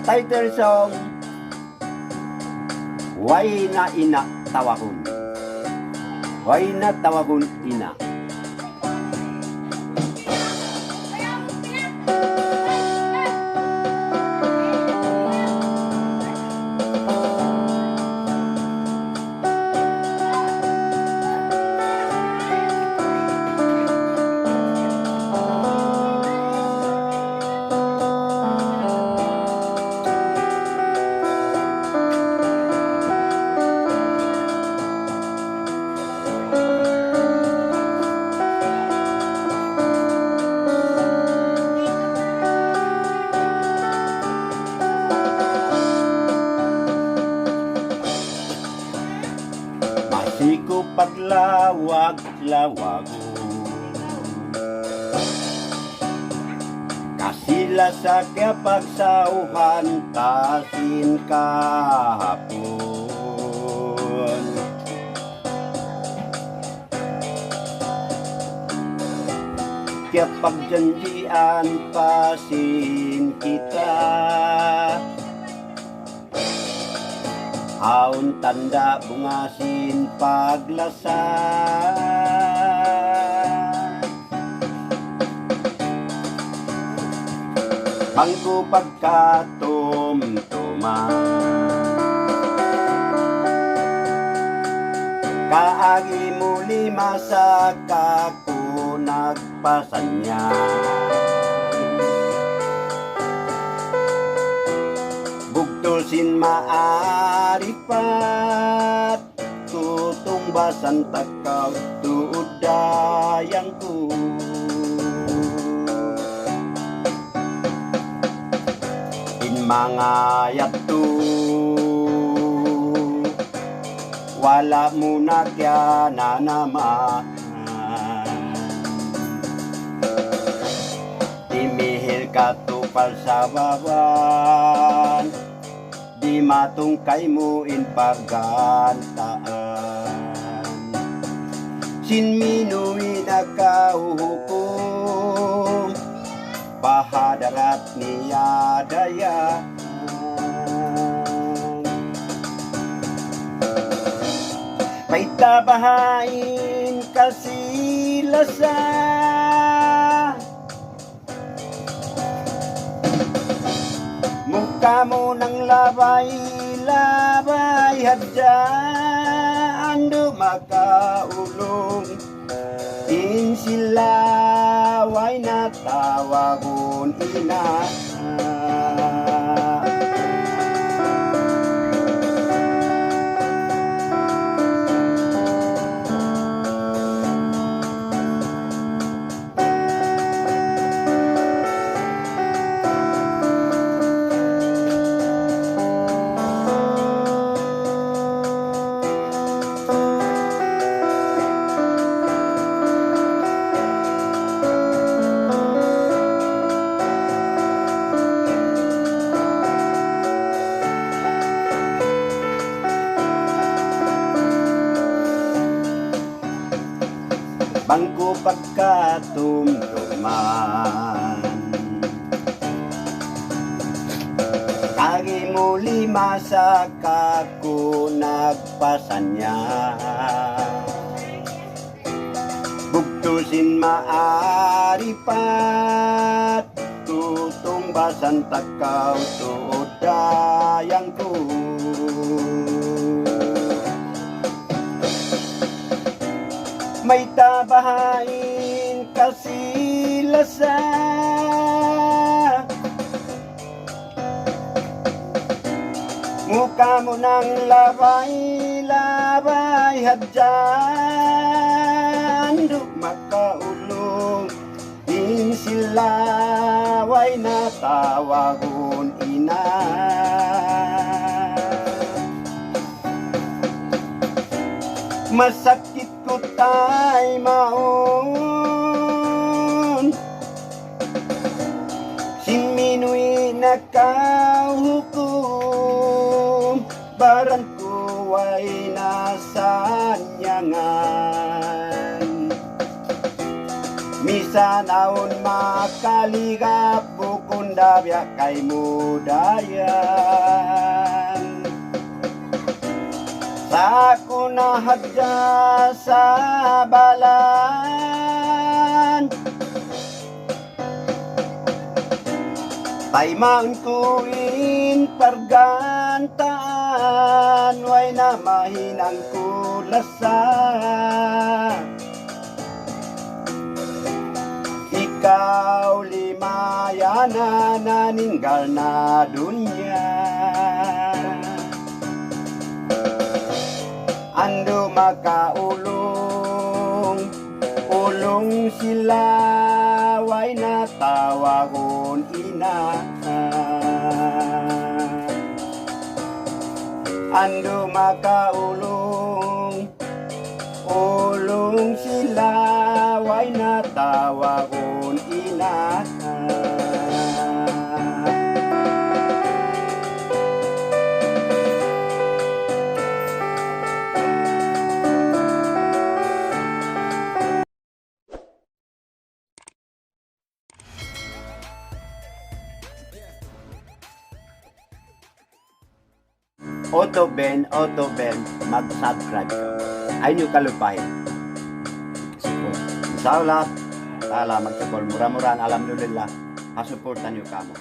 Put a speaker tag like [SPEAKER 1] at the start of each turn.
[SPEAKER 1] title song, Why na ina tawakon. Why na tawakon ina. Masiko paglawag-lawago, kasila sa kaya pagsauhan tasin kahapon. Kaya pagjanjian pasin kita, haon tanda bungasin paglasa. Bangko pagkatumtuman, kaagi mo lima sa kako nagpasanya. Bugtusin maaripat, tutumbasan takaw tuudayang ko. In mga yato, wala mo na kya na naman. Imihil ka tupal sa baban, di matungkay mo in paggantaan. Sinminuwi na kahuhukom, bahadarat niya daya. May tabahain kasilasa, mukha mo ng labay-labay, hadyaan dumakaulong. In silaway na tawagon ina. Bangko pagkatumtuman, kagi mo lima sa kako nagpasanya. Bugtusin maaripat, tutumbasan takaw tuudayang ko. May tabahain kasilasa, mukha mo ng labay-labay, hadyaan dumakaulong. In silaway na tawagon ina. Masakit ko tay maon, sinminuwi na kahukom, baran ko ay nasanyangan. Misan aon makaligap bukon dabya kay mudayan. Sa kunahadya sa balan, tay mauntuin pargantaan, way na mahinang kulasa. Ikaw limayana naninggal na dunya, ando makaulong, ulong sila, way natawagon ina. Ando makaulong, ulong sila, way natawagon ina. Autoben, mag-subscribe ka. Ay nyo kalupahin. Support. Inshallah, ala magsupol. Mura-mura, alhamdulillah. Masuportan nyo ka mo.